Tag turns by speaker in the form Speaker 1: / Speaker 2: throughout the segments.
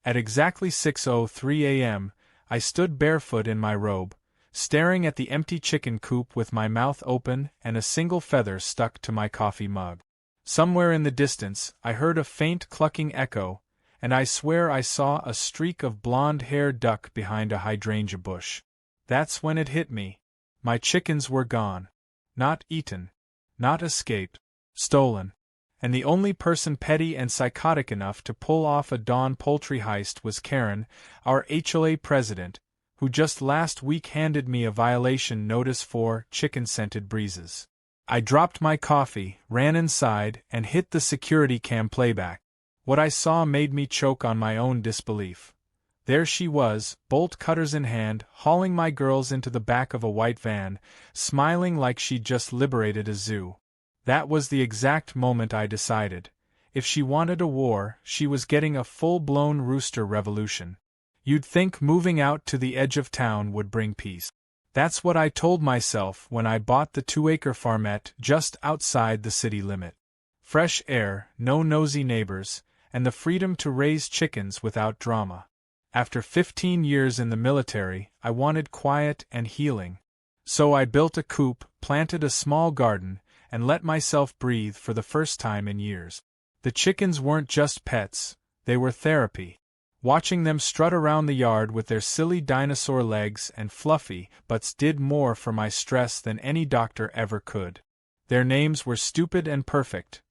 Speaker 1: At exactly 6:03 a.m., I stood barefoot in my robe, staring at the empty chicken coop with my mouth open and a single feather stuck to my coffee mug. Somewhere in the distance, I heard a faint clucking echo, and I swear I saw a streak of blonde hair duck behind a hydrangea bush. That's when it hit me. My chickens were gone. Not eaten. Not escaped. Stolen. And the only person petty and psychotic enough to pull off a dawn poultry heist was Karen, our HOA president, who just last week handed me a violation notice for chicken-scented breezes. I dropped my coffee, ran inside, and hit the security cam playback. What I saw made me choke on my own disbelief. There she was, bolt cutters in hand, hauling my girls into the back of a white van, smiling like she'd just liberated a zoo. That was the exact moment I decided. If she wanted a war, she was getting a full-blown Rooster revolution. You'd think moving out to the edge of town would bring peace. That's what I told myself when I bought the 2-acre farmette just outside the city limit. Fresh air, no nosy neighbors, and the freedom to raise chickens without drama. After 15 years in the military, I wanted quiet and healing. So I built a coop, planted a small garden, and let myself breathe for the first time in years. The chickens weren't just pets, they were therapy. Watching them strut around the yard with their silly dinosaur legs and fluffy butts did more for my stress than any doctor ever could. Their names were stupid and perfect.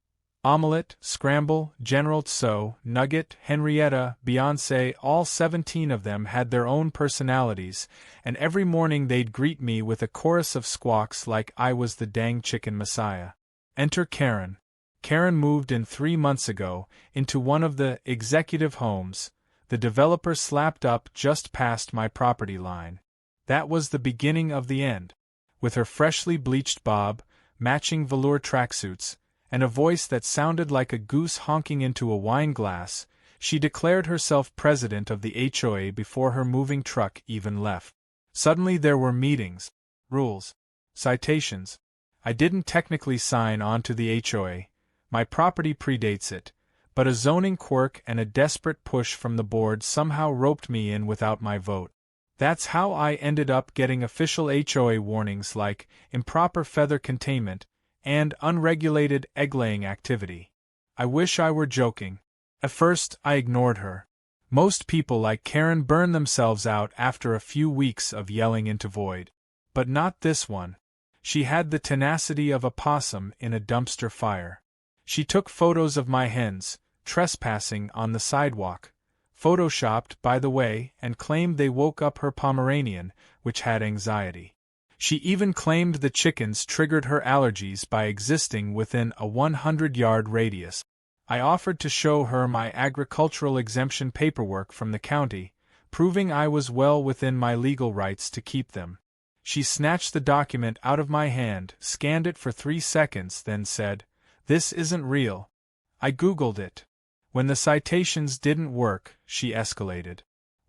Speaker 1: Omelette, Scramble, General Tso, Nugget, Henrietta, Beyoncé, all 17 of them had their own personalities, and every morning they'd greet me with a chorus of squawks like I was the dang chicken messiah. Enter Karen. Karen moved in 3 months ago, into one of the executive homes the developer slapped up just past my property line. That was the beginning of the end. With her freshly bleached bob, matching velour tracksuits, and a voice that sounded like a goose honking into a wine glass, she declared herself president of the HOA before her moving truck even left. Suddenly there were meetings, rules, citations. I didn't technically sign on to the HOA. My property predates it, but a zoning quirk and a desperate push from the board somehow roped me in without my vote. That's how I ended up getting official HOA warnings like improper feather containment and unregulated egg-laying activity. I wish I were joking. At first, I ignored her. Most people like Karen burn themselves out after a few weeks of yelling into void. But not this one. She had the tenacity of a possum in a dumpster fire. She took photos of my hens, trespassing on the sidewalk, photoshopped, by the way, and claimed they woke up her Pomeranian, which had anxiety. She even claimed the chickens triggered her allergies by existing within a 100-yard radius. I offered to show her my agricultural exemption paperwork from the county, proving I was well within my legal rights to keep them. She snatched the document out of my hand, scanned it for 3 seconds, then said, "This isn't real." I Googled it. When the citations didn't work, she escalated.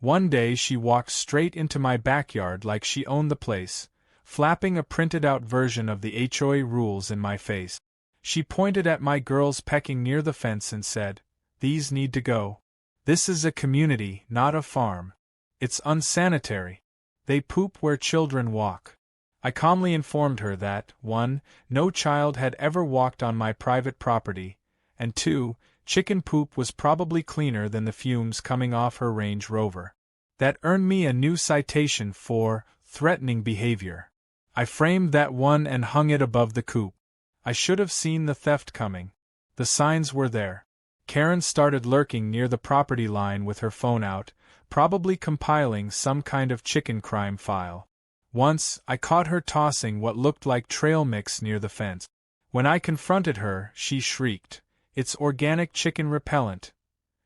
Speaker 1: One day she walked straight into my backyard like she owned the place, flapping a printed-out version of the HOA rules in my face. She pointed at my girls pecking near the fence and said, "These need to go. This is a community, not a farm. It's unsanitary. They poop where children walk." I calmly informed her that, 1, no child had ever walked on my private property, and 2, chicken poop was probably cleaner than the fumes coming off her Range Rover. That earned me a new citation for threatening behavior. I framed that one and hung it above the coop. I should have seen the theft coming. The signs were there. Karen started lurking near the property line with her phone out, probably compiling some kind of chicken crime file. Once, I caught her tossing what looked like trail mix near the fence. When I confronted her, she shrieked, "It's organic chicken repellent,"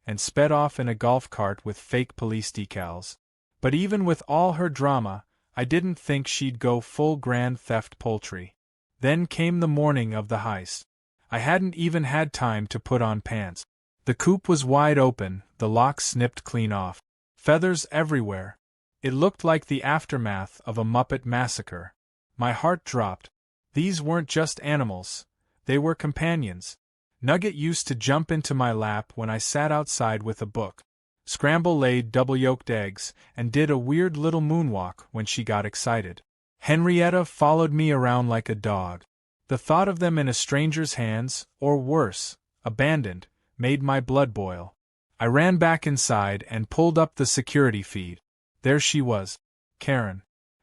Speaker 1: and sped off in a golf cart with fake police decals. But even with all her drama, I didn't think she'd go full grand theft poultry. Then came the morning of the heist. I hadn't even had time to put on pants. The coop was wide open, the lock snipped clean off. Feathers everywhere. It looked like the aftermath of a Muppet massacre. My heart dropped. These weren't just animals. They were companions. Nugget used to jump into my lap when I sat outside with a book. Scramble laid double-yolked eggs and did a weird little moonwalk when she got excited. Henrietta followed me around like a dog. The thought of them in a stranger's hands, or worse, abandoned, made my blood boil. I ran back inside and pulled up the security feed. There she was, Karen,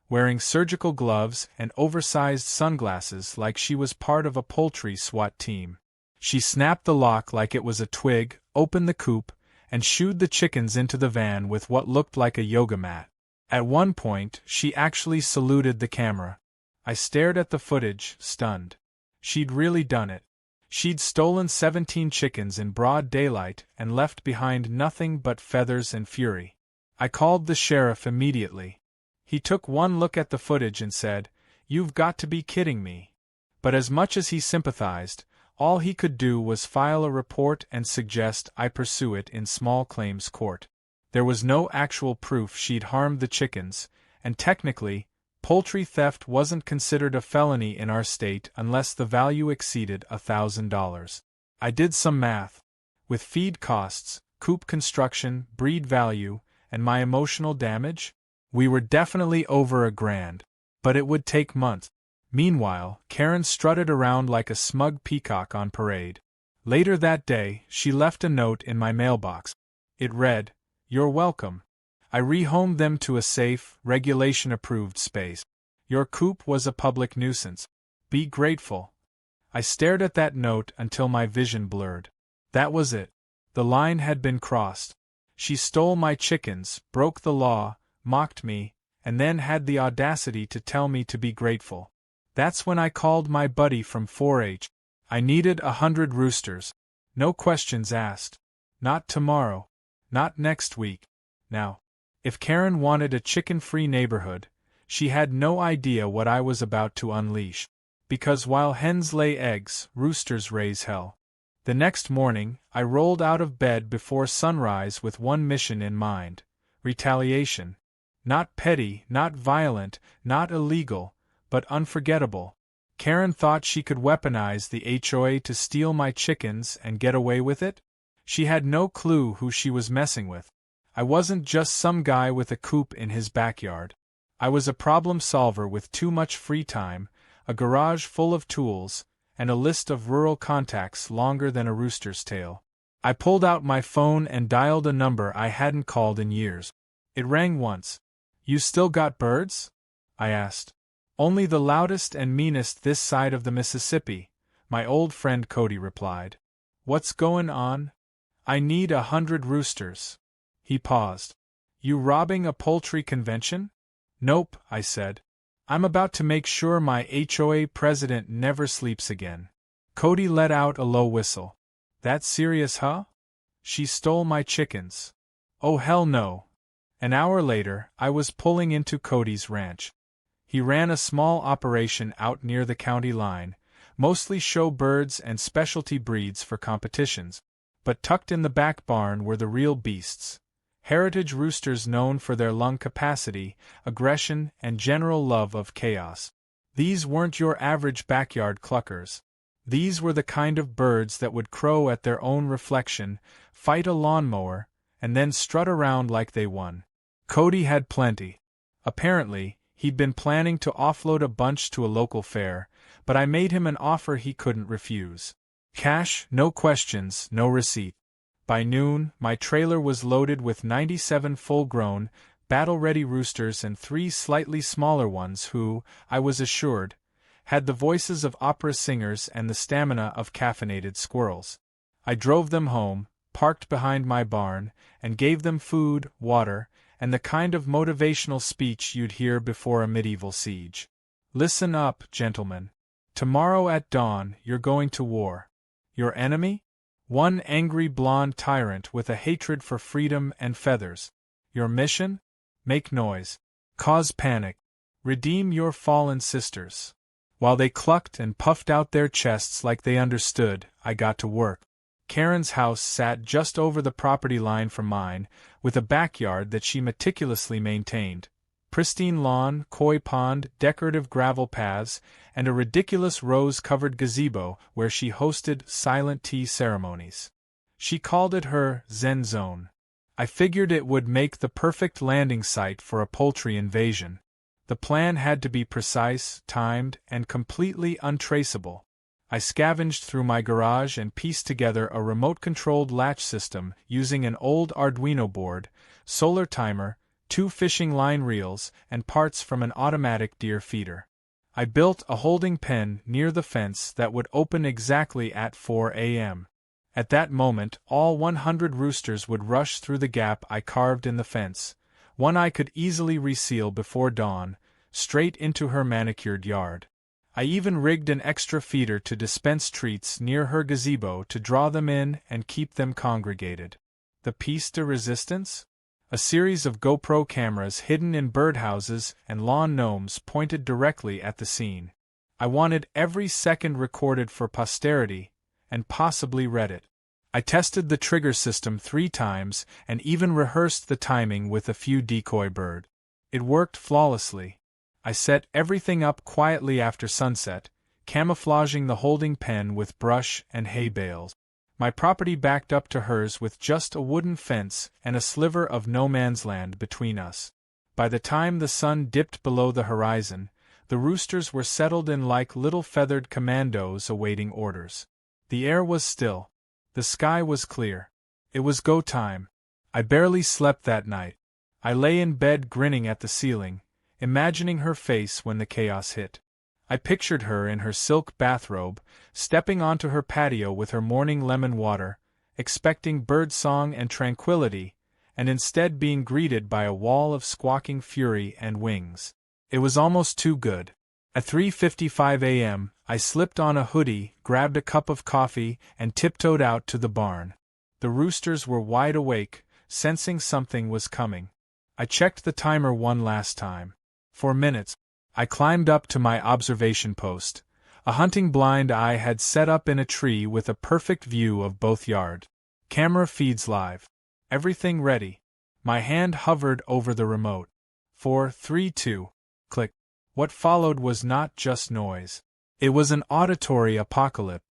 Speaker 1: wearing surgical gloves and oversized sunglasses like she was part of a poultry SWAT team. She snapped the lock like it was a twig, opened the coop, and shooed the chickens into the van with what looked like a yoga mat. At one point, she actually saluted the camera. I stared at the footage, stunned. She'd really done it. She'd stolen 17 chickens in broad daylight and left behind nothing but feathers and fury. I called the sheriff immediately. He took one look at the footage and said, "You've got to be kidding me." But as much as he sympathized, all he could do was file a report and suggest I pursue it in small claims court. There was no actual proof she'd harmed the chickens, and technically, poultry theft wasn't considered a felony in our state unless the value exceeded $1,000. I did some math. With feed costs, coop construction, breed value, and my emotional damage, we were definitely over $1,000. But it would take months. Meanwhile, Karen strutted around like a smug peacock on parade. Later that day, she left a note in my mailbox. It read, "You're welcome. I rehomed them to a safe, regulation-approved space. Your coop was a public nuisance. Be grateful." I stared at that note until my vision blurred. That was it. The line had been crossed. She stole my chickens, broke the law, mocked me, and then had the audacity to tell me to be grateful. That's when I called my buddy from 4-H. I needed 100 roosters. No questions asked. Not tomorrow. Not next week. Now. If Karen wanted a chicken-free neighborhood, she had no idea what I was about to unleash. Because while hens lay eggs, roosters raise hell. The next morning, I rolled out of bed before sunrise with one mission in mind: retaliation. Not petty, not violent, not illegal, but unforgettable. Karen thought she could weaponize the HOA to steal my chickens and get away with it? She had no clue who she was messing with. I wasn't just some guy with a coop in his backyard. I was a problem solver with too much free time, a garage full of tools, and a list of rural contacts longer than a rooster's tail. I pulled out my phone and dialed a number I hadn't called in years. It rang once. "You still got birds?" I asked. "Only the loudest and meanest this side of the Mississippi," my old friend Cody replied. "What's going on?" "I need 100 roosters." He paused. "You robbing a poultry convention?" "Nope," I said. "I'm about to make sure my HOA president never sleeps again." Cody let out a low whistle. "That serious, huh? She stole my chickens." "Oh hell no." An hour later, I was pulling into Cody's ranch. He ran a small operation out near the county line, mostly show birds and specialty breeds for competitions. But tucked in the back barn were the real beasts. Heritage roosters known for their lung capacity, aggression, and general love of chaos. These weren't your average backyard cluckers. These were the kind of birds that would crow at their own reflection, fight a lawnmower, and then strut around like they won. Cody had plenty. Apparently, he'd been planning to offload a bunch to a local fair, but I made him an offer he couldn't refuse. Cash, no questions, no receipt. By noon, my trailer was loaded with 97 full-grown, battle-ready roosters and 3 slightly smaller ones who, I was assured, had the voices of opera singers and the stamina of caffeinated squirrels. I drove them home, parked behind my barn, and gave them food, water, and the kind of motivational speech you'd hear before a medieval siege. "Listen up, gentlemen. Tomorrow at dawn, you're going to war. Your enemy? One angry blonde tyrant with a hatred for freedom and feathers. Your mission? Make noise. Cause panic. Redeem your fallen sisters." While they clucked and puffed out their chests like they understood, I got to work. Karen's house sat just over the property line from mine, with a backyard that she meticulously maintained. Pristine lawn, koi pond, decorative gravel paths, and a ridiculous rose-covered gazebo where she hosted silent tea ceremonies. She called it her Zen Zone. I figured it would make the perfect landing site for a poultry invasion. The plan had to be precise, timed, and completely untraceable. I scavenged through my garage and pieced together a remote-controlled latch system using an old Arduino board, solar timer, 2 fishing line reels, and parts from an automatic deer feeder. I built a holding pen near the fence that would open exactly at 4 a.m. At that moment, all 100 roosters would rush through the gap I carved in the fence, one I could easily reseal before dawn, straight into her manicured yard. I even rigged an extra feeder to dispense treats near her gazebo to draw them in and keep them congregated. The piece de resistance? A series of GoPro cameras hidden in birdhouses and lawn gnomes pointed directly at the scene. I wanted every second recorded for posterity, and possibly Reddit. I tested the trigger system 3 times and even rehearsed the timing with a few decoy birds. It worked flawlessly. I set everything up quietly after sunset, camouflaging the holding pen with brush and hay bales. My property backed up to hers with just a wooden fence and a sliver of no man's land between us. By the time the sun dipped below the horizon, the roosters were settled in like little feathered commandos awaiting orders. The air was still. The sky was clear. It was go time. I barely slept that night. I lay in bed grinning at the ceiling, imagining her face when the chaos hit. I pictured her in her silk bathrobe, stepping onto her patio with her morning lemon water, expecting birdsong and tranquility, and instead being greeted by a wall of squawking fury and wings. It was almost too good. At 3:55 a.m., I slipped on a hoodie, grabbed a cup of coffee, and tiptoed out to the barn. The roosters were wide awake, sensing something was coming. I checked the timer one last time. 4 minutes. I climbed up to my observation post, a hunting blind I had set up in a tree with a perfect view of both yards. Camera feeds live. Everything ready. My hand hovered over the remote. 4, 3, 2. Click. What followed was not just noise. It was an auditory apocalypse.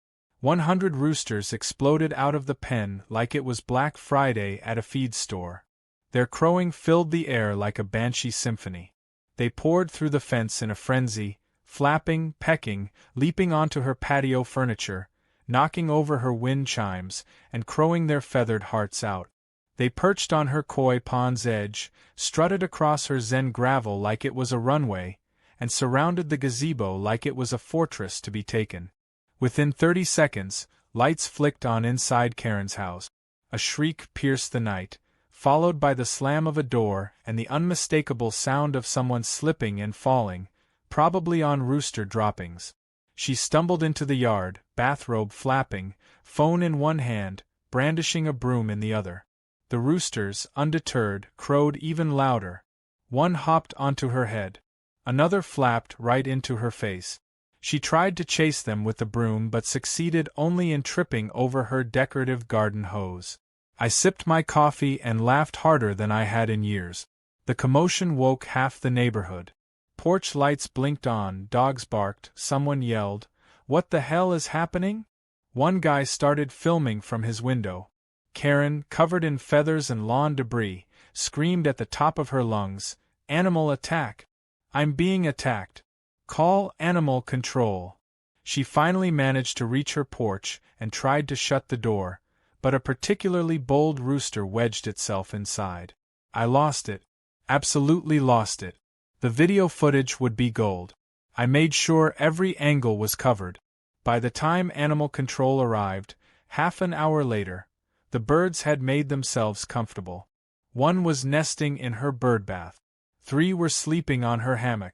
Speaker 1: 100 roosters exploded out of the pen like it was Black Friday at a feed store. Their crowing filled the air like a banshee symphony. They poured through the fence in a frenzy, flapping, pecking, leaping onto her patio furniture, knocking over her wind chimes, and crowing their feathered hearts out. They perched on her koi pond's edge, strutted across her zen gravel like it was a runway, and surrounded the gazebo like it was a fortress to be taken. Within 30 seconds, lights flicked on inside Karen's house. A shriek pierced the night, followed by the slam of a door and the unmistakable sound of someone slipping and falling, probably on rooster droppings. She stumbled into the yard, bathrobe flapping, phone in one hand, brandishing a broom in the other. The roosters, undeterred, crowed even louder. One hopped onto her head. Another flapped right into her face. She tried to chase them with the broom but succeeded only in tripping over her decorative garden hose. I sipped my coffee and laughed harder than I had in years. The commotion woke half the neighborhood. Porch lights blinked on, dogs barked, someone yelled, "What the hell is happening?" One guy started filming from his window. Karen, covered in feathers and lawn debris, screamed at the top of her lungs, "Animal attack! I'm being attacked! Call animal control!" She finally managed to reach her porch and tried to shut the door, but a particularly bold rooster wedged itself inside. I lost it. Absolutely lost it. The video footage would be gold. I made sure every angle was covered. By the time animal control arrived, half an hour later, the birds had made themselves comfortable. One was nesting in her bird bath. 3 were sleeping on her hammock.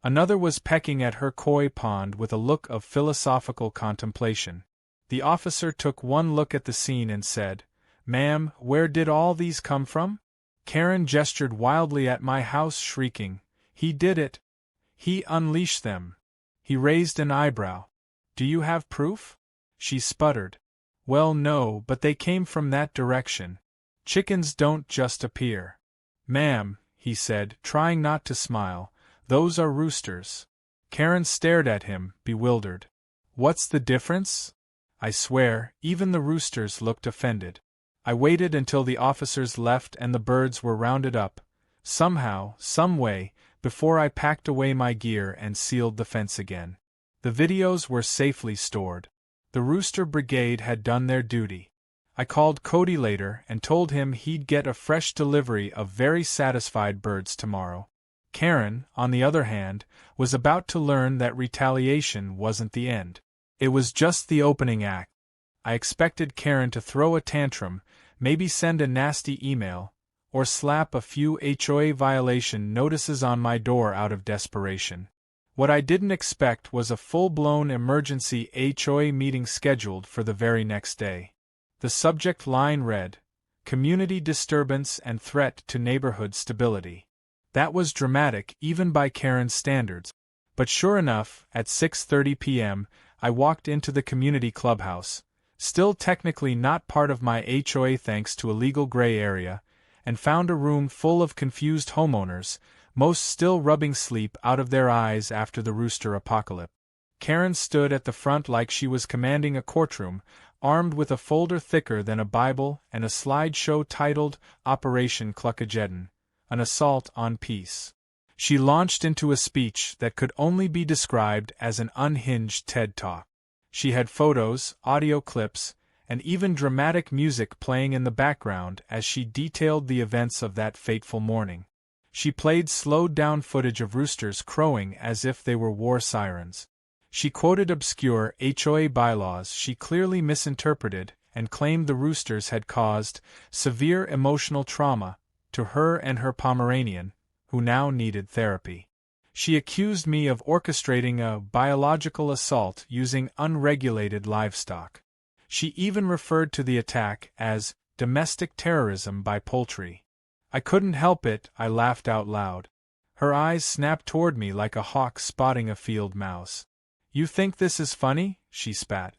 Speaker 1: Another was pecking at her koi pond with a look of philosophical contemplation. The officer took one look at the scene and said, "Ma'am, where did all these come from?" Karen gestured wildly at my house, shrieking, "He did it! He unleashed them!" He raised an eyebrow. "Do you have proof?" She sputtered. "Well, no, but they came from that direction. Chickens don't just appear." "Ma'am," he said, trying not to smile, "those are roosters." Karen stared at him, bewildered. "What's the difference?" I swear, even the roosters looked offended. I waited until the officers left and the birds were rounded up, somehow, some way, before I packed away my gear and sealed the fence again. The videos were safely stored. The Rooster Brigade had done their duty. I called Cody later and told him he'd get a fresh delivery of very satisfied birds tomorrow. Karen, on the other hand, was about to learn that retaliation wasn't the end. It was just the opening act. I expected Karen to throw a tantrum, maybe send a nasty email, or slap a few HOA violation notices on my door out of desperation. What I didn't expect was a full-blown emergency HOA meeting scheduled for the very next day. The subject line read, "Community disturbance and threat to neighborhood stability." That was dramatic even by Karen's standards. But sure enough, at 6:30 p.m., I walked into the community clubhouse, still technically not part of my HOA thanks to a legal gray area, and found a room full of confused homeowners, most still rubbing sleep out of their eyes after the Rooster apocalypse. Karen stood at the front like she was commanding a courtroom, armed with a folder thicker than a Bible and a slideshow titled Operation Cluckageddon, an assault on peace. She launched into a speech that could only be described as an unhinged TED Talk. She had photos, audio clips, and even dramatic music playing in the background as she detailed the events of that fateful morning. She played slowed-down footage of roosters crowing as if they were war sirens. She quoted obscure HOA bylaws she clearly misinterpreted and claimed the roosters had caused severe emotional trauma to her and her Pomeranian, who now needed therapy. She accused me of orchestrating a biological assault using unregulated livestock. She even referred to the attack as domestic terrorism by poultry. I couldn't help it, I laughed out loud. Her eyes snapped toward me like a hawk spotting a field mouse. "You think this is funny?" she spat.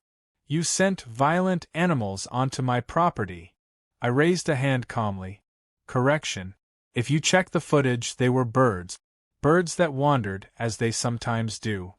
Speaker 1: "You sent violent animals onto my property." I raised a hand calmly. "Correction. If you check the footage, they were birds. Birds that wandered, as they sometimes do.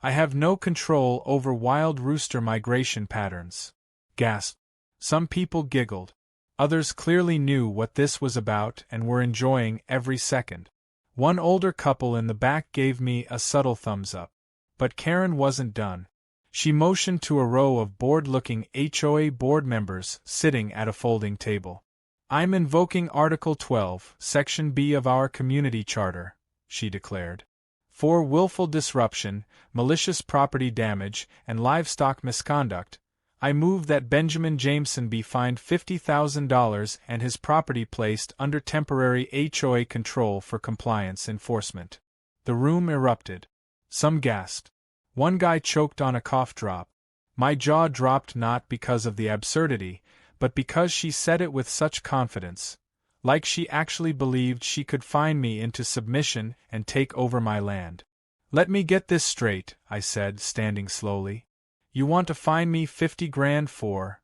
Speaker 1: I have no control over wild rooster migration patterns." Gasp. Some people giggled. Others clearly knew what this was about and were enjoying every second. One older couple in the back gave me a subtle thumbs up. But Karen wasn't done. She motioned to a row of bored-looking HOA board members sitting at a folding table. "I'm invoking Article 12, Section B of our community charter," she declared. "For willful disruption, malicious property damage, and livestock misconduct, I move that Benjamin Jameson be fined $50,000 and his property placed under temporary HOA control for compliance enforcement." The room erupted. Some gasped. One guy choked on a cough drop. My jaw dropped not because of the absurdity, but because she said it with such confidence, like she actually believed she could fine me into submission and take over my land. "Let me get this straight," I said, standing slowly. "You want to fine me $50,000 for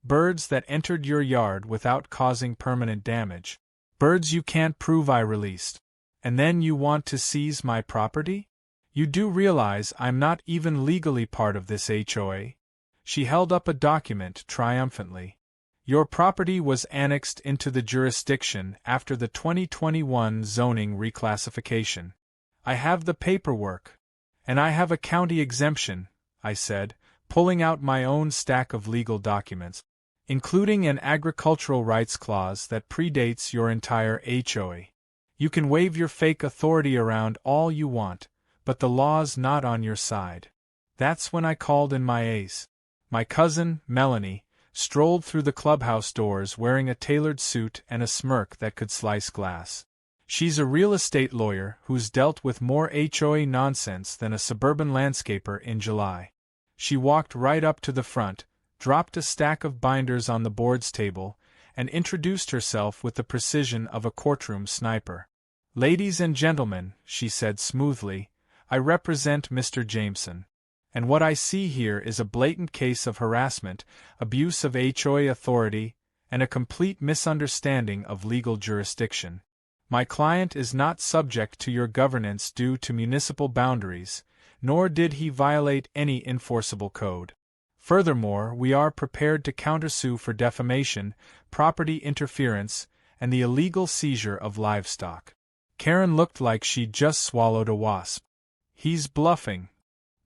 Speaker 1: birds that entered your yard without causing permanent damage, birds you can't prove I released, and then you want to seize my property? You do realize I'm not even legally part of this HOA?" She held up a document triumphantly. "Your property was annexed into the jurisdiction after the 2021 zoning reclassification. I have the paperwork. And I have a county exemption," I said, pulling out my own stack of legal documents, "including an agricultural rights clause that predates your entire HOA. You can wave your fake authority around all you want, but the law's not on your side." That's when I called in my ace. My cousin, Melanie, strolled through the clubhouse doors wearing a tailored suit and a smirk that could slice glass. She's a real estate lawyer who's dealt with more HOA nonsense than a suburban landscaper in July. She walked right up to the front, dropped a stack of binders on the boards table, and introduced herself with the precision of a courtroom sniper. "Ladies and gentlemen," she said smoothly, "I represent Mr. Jameson. And what I see here is a blatant case of harassment, abuse of HOA authority, and a complete misunderstanding of legal jurisdiction. My client is not subject to your governance due to municipal boundaries, nor did he violate any enforceable code. Furthermore, we are prepared to countersue for defamation, property interference, and the illegal seizure of livestock. Karen looked like she'd just swallowed a wasp. He's bluffing.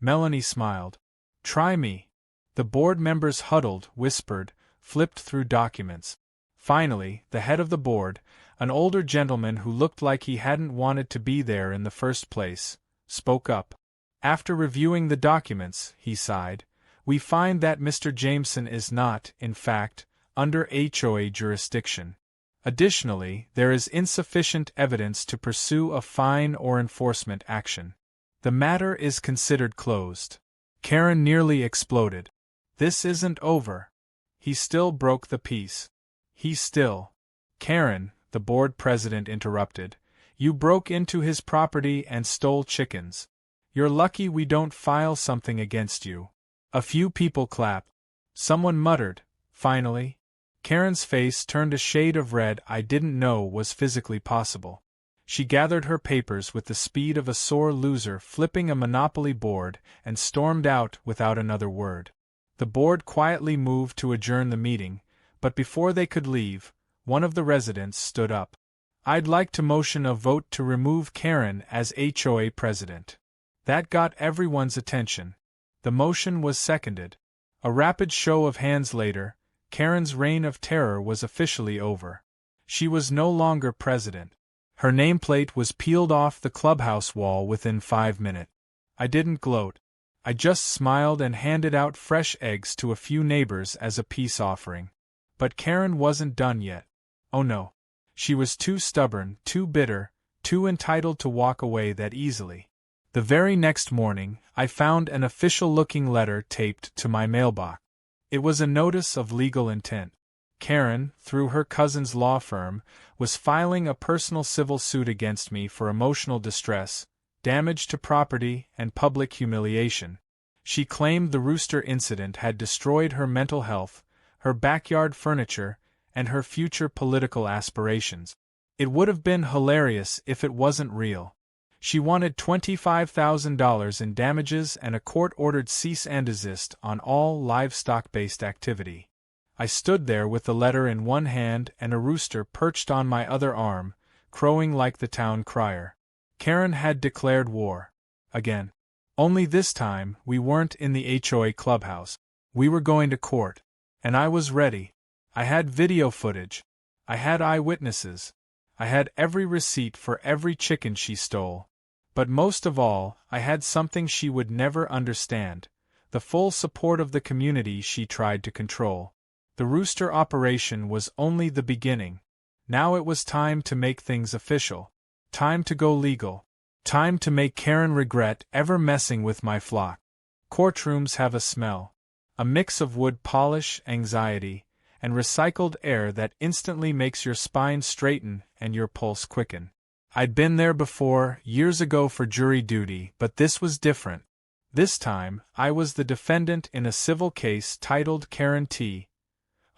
Speaker 1: Melanie smiled. Try me. The board members huddled, whispered, flipped through documents. Finally, the head of the board, an older gentleman who looked like he hadn't wanted to be there in the first place, spoke up. After reviewing the documents, he sighed, we find that Mr. Jameson is not, in fact, under HOA jurisdiction. Additionally, there is insufficient evidence to pursue a fine or enforcement action. The matter is considered closed. Karen nearly exploded. This isn't over. He still broke the peace. He still. Karen, the board president interrupted, you broke into his property and stole chickens. You're lucky we don't file something against you. A few people clapped. Someone muttered, finally. Karen's face turned a shade of red I didn't know was physically possible. She gathered her papers with the speed of a sore loser flipping a Monopoly board and stormed out without another word. The board quietly moved to adjourn the meeting, but before they could leave, one of the residents stood up. I'd like to motion a vote to remove Karen as HOA president. That got everyone's attention. The motion was seconded. A rapid show of hands later, Karen's reign of terror was officially over. She was no longer president. Her nameplate was peeled off the clubhouse wall within 5 minutes. I didn't gloat. I just smiled and handed out fresh eggs to a few neighbors as a peace offering. But Karen wasn't done yet. Oh no. She was too stubborn, too bitter, too entitled to walk away that easily. The very next morning, I found an official-looking letter taped to my mailbox. It was a notice of legal intent. Karen, through her cousin's law firm, was filing a personal civil suit against me for emotional distress, damage to property, and public humiliation. She claimed the Rooster incident had destroyed her mental health, her backyard furniture, and her future political aspirations. It would have been hilarious if it wasn't real. She wanted $25,000 in damages and a court-ordered cease and desist on all livestock-based activity. I stood there with the letter in one hand and a rooster perched on my other arm, crowing like the town crier. Karen had declared war. Again. Only this time, we weren't in the HOA clubhouse. We were going to court. And I was ready. I had video footage. I had eyewitnesses. I had every receipt for every chicken she stole. But most of all, I had something she would never understand: the full support of the community she tried to control. The Rooster operation was only the beginning. Now it was time to make things official. Time to go legal. Time to make Karen regret ever messing with my flock. Courtrooms have a smell. A mix of wood polish, anxiety, and recycled air that instantly makes your spine straighten and your pulse quicken. I'd been there before, years ago for jury duty, but this was different. This time, I was the defendant in a civil case titled Karen T.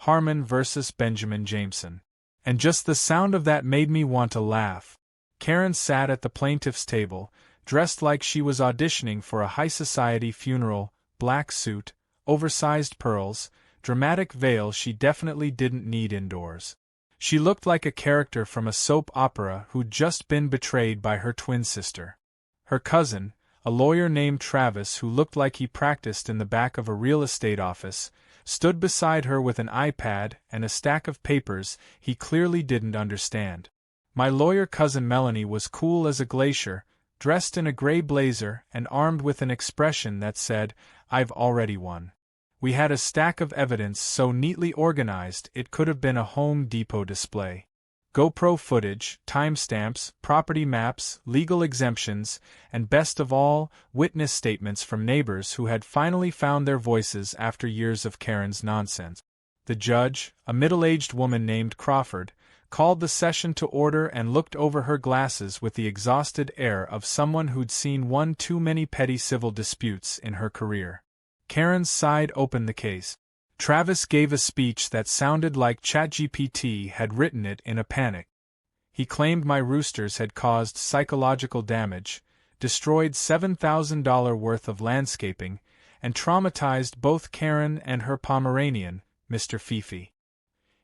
Speaker 1: Harmon vs. Benjamin Jameson. And just the sound of that made me want to laugh. Karen sat at the plaintiff's table, dressed like she was auditioning for a high society funeral, black suit, oversized pearls, dramatic veil she definitely didn't need indoors. She looked like a character from a soap opera who'd just been betrayed by her twin sister. Her cousin, a lawyer named Travis who looked like he practiced in the back of a real estate office, stood beside her with an iPad and a stack of papers he clearly didn't understand. My lawyer cousin Melanie was cool as a glacier, dressed in a gray blazer and armed with an expression that said, "I've already won." We had a stack of evidence so neatly organized it could have been a Home Depot display. GoPro footage, timestamps, property maps, legal exemptions, and best of all, witness statements from neighbors who had finally found their voices after years of Karen's nonsense. The judge, a middle-aged woman named Crawford, called the session to order and looked over her glasses with the exhausted air of someone who'd seen one too many petty civil disputes in her career. Karen's side opened the case. Travis gave a speech that sounded like ChatGPT had written it in a panic. He claimed my roosters had caused psychological damage, destroyed $7,000 worth of landscaping, and traumatized both Karen and her Pomeranian, Mr. Fifi.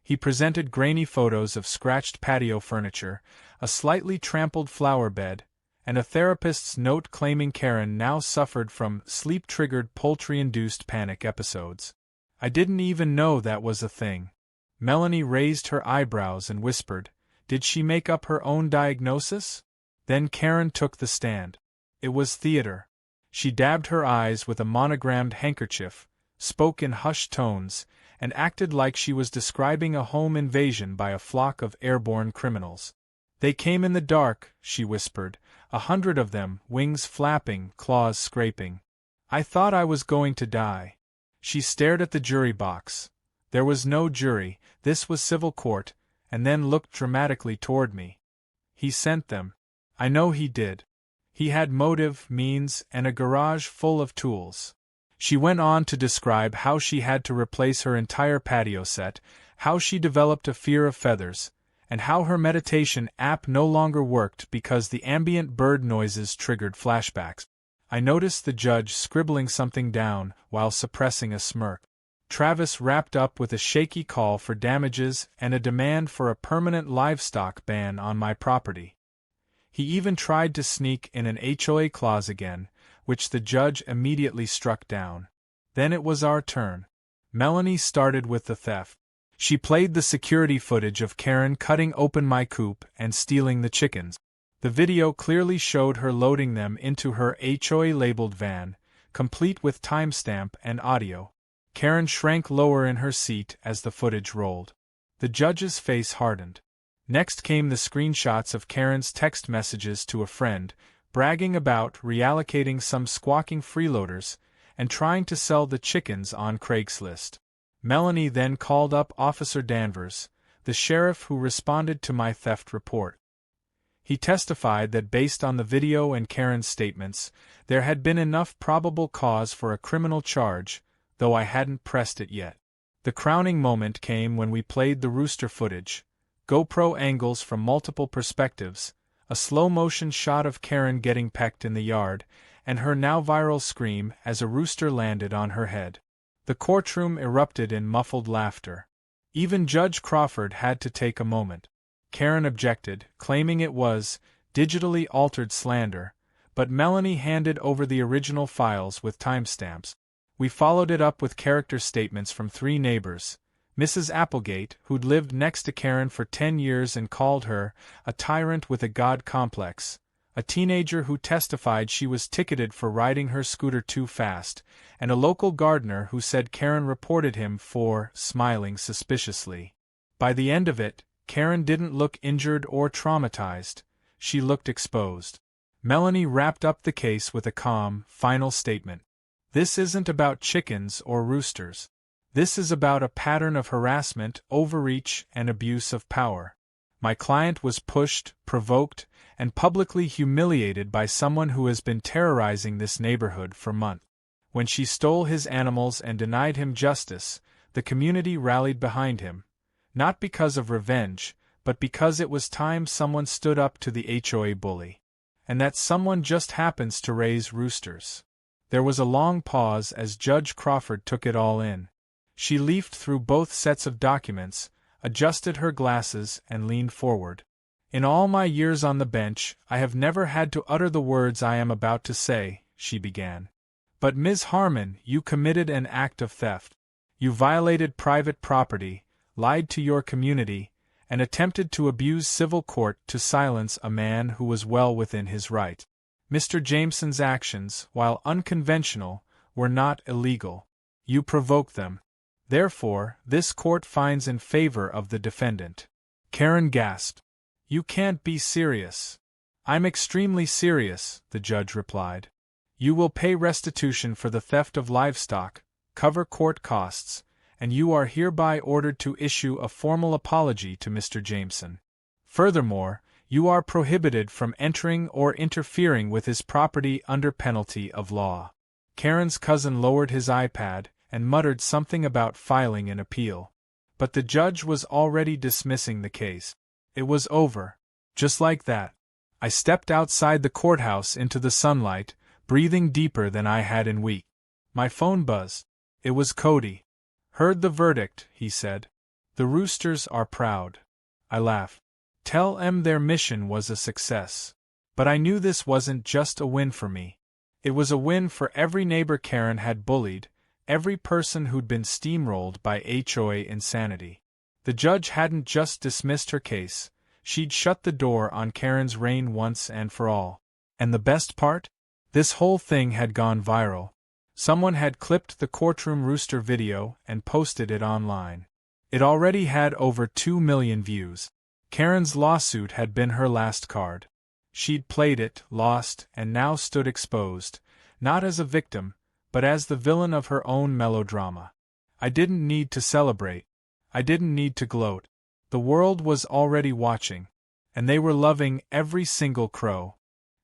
Speaker 1: He presented grainy photos of scratched patio furniture, a slightly trampled flower bed, and a therapist's note claiming Karen now suffered from sleep-triggered poultry-induced panic episodes. I didn't even know that was a thing. Melanie raised her eyebrows and whispered, "Did she make up her own diagnosis?" Then Karen took the stand. It was theater. She dabbed her eyes with a monogrammed handkerchief, spoke in hushed tones, and acted like she was describing a home invasion by a flock of airborne criminals. "They came in the dark," she whispered, 100 of them, wings flapping, claws scraping. "I thought I was going to die." She stared at the jury box. There was no jury, this was civil court, and then looked dramatically toward me. "He sent them. I know he did. He had motive, means, and a garage full of tools." She went on to describe how she had to replace her entire patio set, how she developed a fear of feathers, and how her meditation app no longer worked because the ambient bird noises triggered flashbacks. I noticed the judge scribbling something down while suppressing a smirk. Travis wrapped up with a shaky call for damages and a demand for a permanent livestock ban on my property. He even tried to sneak in an HOA clause again, which the judge immediately struck down. Then it was our turn. Melanie started with the theft. She played the security footage of Karen cutting open my coop and stealing the chickens. The video clearly showed her loading them into her HOA-labeled van, complete with timestamp and audio. Karen shrank lower in her seat as the footage rolled. The judge's face hardened. Next came the screenshots of Karen's text messages to a friend, bragging about reallocating some squawking freeloaders and trying to sell the chickens on Craigslist. Melanie then called up Officer Danvers, the sheriff who responded to my theft report. He testified that based on the video and Karen's statements, there had been enough probable cause for a criminal charge, though I hadn't pressed it yet. The crowning moment came when we played the Rooster footage, GoPro angles from multiple perspectives, a slow-motion shot of Karen getting pecked in the yard, and her now-viral scream as a rooster landed on her head. The courtroom erupted in muffled laughter. Even Judge Crawford had to take a moment. Karen objected, claiming it was digitally altered slander, but Melanie handed over the original files with timestamps. We followed it up with character statements from 3 neighbors. Mrs. Applegate, who'd lived next to Karen for 10 years and called her a tyrant with a god complex, a teenager who testified she was ticketed for riding her scooter too fast, and a local gardener who said Karen reported him for smiling suspiciously. By the end of it, Karen didn't look injured or traumatized, she looked exposed. Melanie wrapped up the case with a calm, final statement. "This isn't about chickens or roosters. This is about a pattern of harassment, overreach, and abuse of power. My client was pushed, provoked, and publicly humiliated by someone who has been terrorizing this neighborhood for months. When she stole his animals and denied him justice, the community rallied behind him, not because of revenge, but because it was time someone stood up to the HOA bully. And that someone just happens to raise roosters." There was a long pause as Judge Crawford took it all in. She leafed through both sets of documents, adjusted her glasses, and leaned forward. "In all my years on the bench, I have never had to utter the words I am about to say," she began. "But Ms. Harmon, you committed an act of theft. You violated private property, lied to your community, and attempted to abuse civil court to silence a man who was well within his right. Mr. Jameson's actions, while unconventional, were not illegal. You provoked them. Therefore, this court finds in favor of the defendant." Karen gasped. "You can't be serious." "I'm extremely serious," the judge replied. "You will pay restitution for the theft of livestock, cover court costs, and you are hereby ordered to issue a formal apology to Mr. Jameson. Furthermore, you are prohibited from entering or interfering with his property under penalty of law." Karen's cousin lowered his iPad and muttered something about filing an appeal. But the judge was already dismissing the case. It was over. Just like that. I stepped outside the courthouse into the sunlight, breathing deeper than I had in weeks. My phone buzzed. It was Cody. Heard the verdict, he said. The Roosters are proud. I laughed. Tell 'em their mission was a success. But I knew this wasn't just a win for me. It was a win for every neighbor Karen had bullied, every person who'd been steamrolled by HOA insanity. The judge hadn't just dismissed her case, she'd shut the door on Karen's reign once and for all. And the best part? This whole thing had gone viral. Someone had clipped the Courtroom Rooster video and posted it online. It already had over 2 million views. Karen's lawsuit had been her last card. She'd played it, lost, and now stood exposed, not as a victim, but as the villain of her own melodrama. I didn't need to celebrate. I didn't need to gloat. The world was already watching, and they were loving every single crow.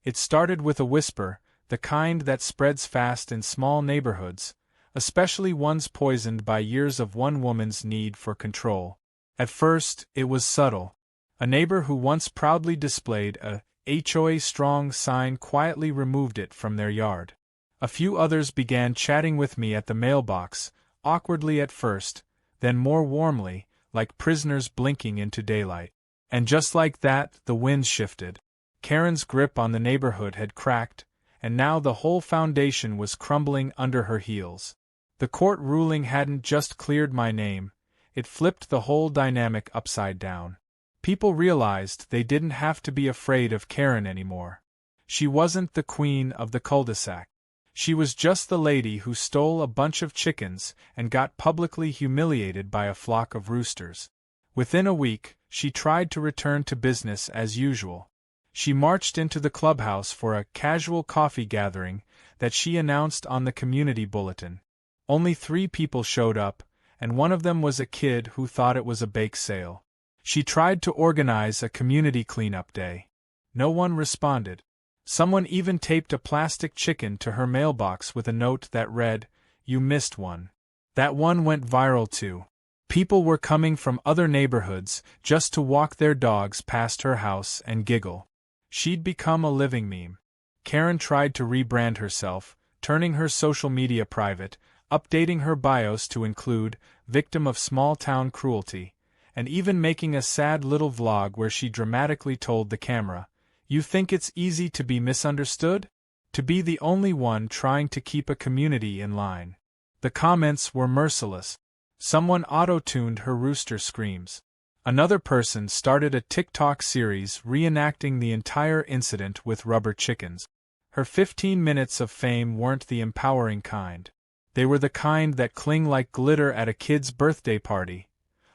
Speaker 1: It started with a whisper, the kind that spreads fast in small neighborhoods, especially ones poisoned by years of one woman's need for control. At first, it was subtle. A neighbor who once proudly displayed a HOA strong sign quietly removed it from their yard. A few others began chatting with me at the mailbox, awkwardly at first, then more warmly, like prisoners blinking into daylight. And just like that, the wind shifted. Karen's grip on the neighborhood had cracked, and now the whole foundation was crumbling under her heels. The court ruling hadn't just cleared my name, it flipped the whole dynamic upside down. People realized they didn't have to be afraid of Karen anymore. She wasn't the queen of the cul-de-sac. She was just the lady who stole a bunch of chickens and got publicly humiliated by a flock of roosters. Within a week, she tried to return to business as usual. She marched into the clubhouse for a casual coffee gathering that she announced on the community bulletin. Only 3 people showed up, and one of them was a kid who thought it was a bake sale. She tried to organize a community cleanup day. No one responded. Someone even taped a plastic chicken to her mailbox with a note that read, "You missed one." That one went viral too. People were coming from other neighborhoods just to walk their dogs past her house and giggle. She'd become a living meme. Karen tried to rebrand herself, turning her social media private, updating her bios to include victim of small-town cruelty, and even making a sad little vlog where she dramatically told the camera, "You think it's easy to be misunderstood? To be the only one trying to keep a community in line." The comments were merciless. Someone auto-tuned her rooster screams. Another person started a TikTok series reenacting the entire incident with rubber chickens. Her 15 minutes of fame weren't the empowering kind. They were the kind that cling like glitter at a kid's birthday party.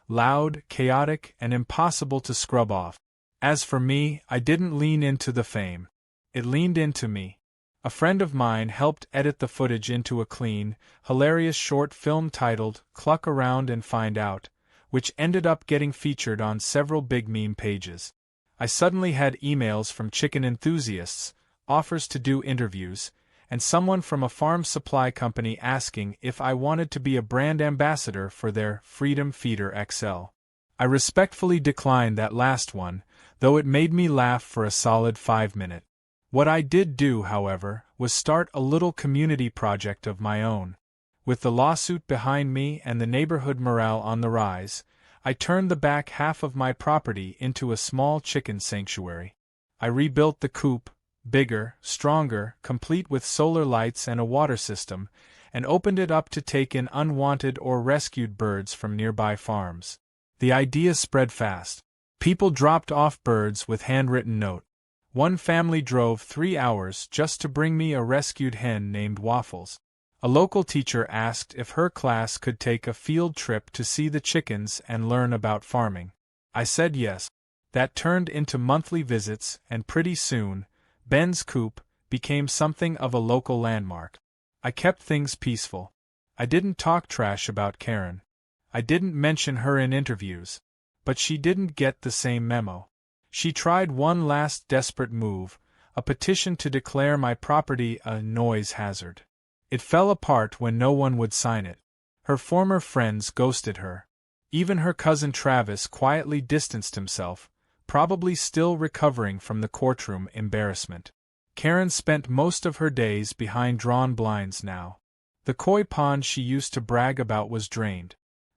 Speaker 1: Loud, chaotic, and impossible to scrub off. As for me, I didn't lean into the fame. It leaned into me. A friend of mine helped edit the footage into a clean, hilarious short film titled "Cluck Around and Find Out," which ended up getting featured on several big meme pages. I suddenly had emails from chicken enthusiasts, offers to do interviews, and someone from a farm supply company asking if I wanted to be a brand ambassador for their Freedom Feeder XL. I respectfully declined that last one, though it made me laugh for a solid 5 minutes. What I did do, however, was start a little community project of my own. With the lawsuit behind me and the neighborhood morale on the rise, I turned the back half of my property into a small chicken sanctuary. I rebuilt the coop, bigger, stronger, complete with solar lights and a water system, and opened it up to take in unwanted or rescued birds from nearby farms. The idea spread fast. People dropped off birds with handwritten note. One family drove 3 hours just to bring me a rescued hen named Waffles. A local teacher asked if her class could take a field trip to see the chickens and learn about farming. I said yes. That turned into monthly visits, and pretty soon, Ben's Coop became something of a local landmark. I kept things peaceful. I didn't talk trash about Karen. I didn't mention her in interviews. But she didn't get the same memo. She tried one last desperate move, a petition to declare my property a noise hazard. It fell apart when no one would sign it. Her former friends ghosted her. Even her cousin Travis quietly distanced himself, probably still recovering from the courtroom embarrassment. Karen spent most of her days behind drawn blinds now. The koi pond she used to brag about was drained.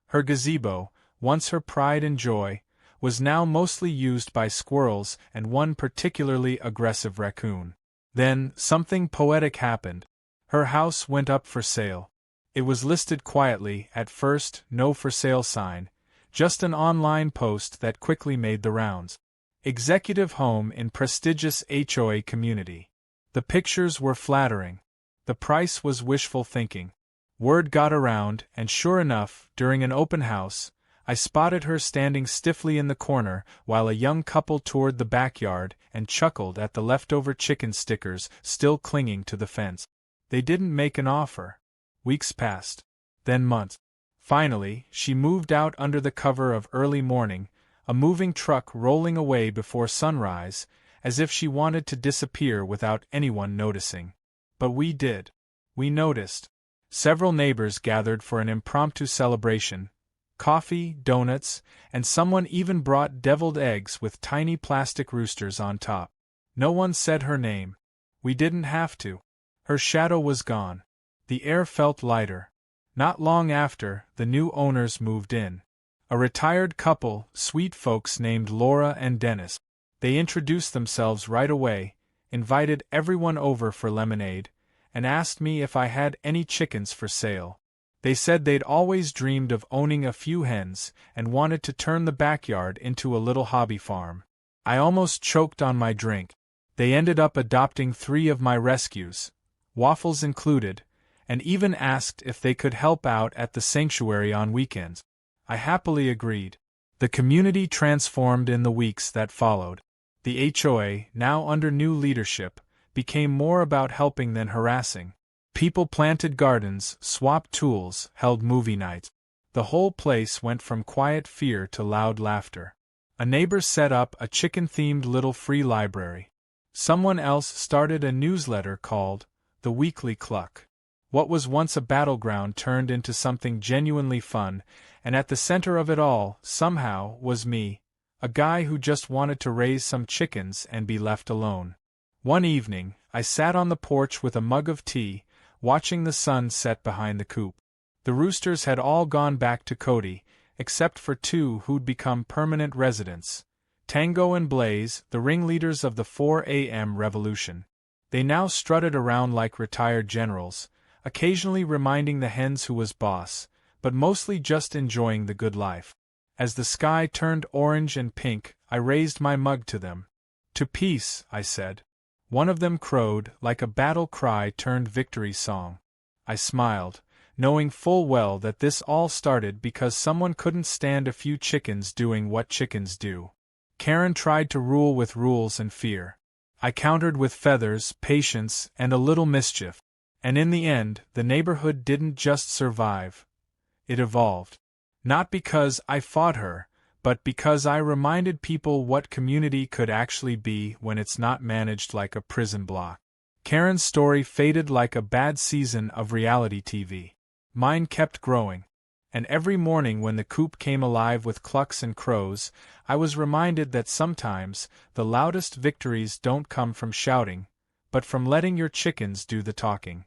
Speaker 1: Her gazebo, once her pride and joy, was now mostly used by squirrels and one particularly aggressive raccoon. Then, something poetic happened. Her house went up for sale. It was listed quietly, at first, no for sale sign, just an online post that quickly made the rounds. Executive home in prestigious HOA community. The pictures were flattering. The price was wishful thinking. Word got around, and sure enough, during an open house, I spotted her standing stiffly in the corner while a young couple toured the backyard and chuckled at the leftover chicken stickers still clinging to the fence. They didn't make an offer. Weeks passed. Then months. Finally, she moved out under the cover of early morning, a moving truck rolling away before sunrise, as if she wanted to disappear without anyone noticing. But we did. We noticed. Several neighbors gathered for an impromptu celebration. Coffee, donuts, and someone even brought deviled eggs with tiny plastic roosters on top. No one said her name. We didn't have to. Her shadow was gone. The air felt lighter. Not long after, the new owners moved in. A retired couple, sweet folks named Laura and Dennis. They introduced themselves right away, invited everyone over for lemonade, and asked me if I had any chickens for sale. They said they'd always dreamed of owning a few hens and wanted to turn the backyard into a little hobby farm. I almost choked on my drink. They ended up adopting 3 of my rescues, Waffles included, and even asked if they could help out at the sanctuary on weekends. I happily agreed. The community transformed in the weeks that followed. The HOA, now under new leadership, became more about helping than harassing. People planted gardens, swapped tools, held movie nights. The whole place went from quiet fear to loud laughter. A neighbor set up a chicken-themed little free library. Someone else started a newsletter called The Weekly Cluck. What was once a battleground turned into something genuinely fun, and at the center of it all, somehow, was me, a guy who just wanted to raise some chickens and be left alone. One evening, I sat on the porch with a mug of tea, watching the sun set behind the coop. The roosters had all gone back to Cody, except for 2 who'd become permanent residents, Tango and Blaze, the ringleaders of the 4 a.m. revolution. They now strutted around like retired generals, occasionally reminding the hens who was boss, but mostly just enjoying the good life. As the sky turned orange and pink, I raised my mug to them. "To peace," I said. One of them crowed, like a battle cry turned victory song. I smiled, knowing full well that this all started because someone couldn't stand a few chickens doing what chickens do. Karen tried to rule with rules and fear. I countered with feathers, patience, and a little mischief. And in the end, the neighborhood didn't just survive. It evolved. Not because I fought her, but because I reminded people what community could actually be when it's not managed like a prison block. Karen's story faded like a bad season of reality TV. Mine kept growing. And every morning when the coop came alive with clucks and crows, I was reminded that sometimes the loudest victories don't come from shouting, but from letting your chickens do the talking.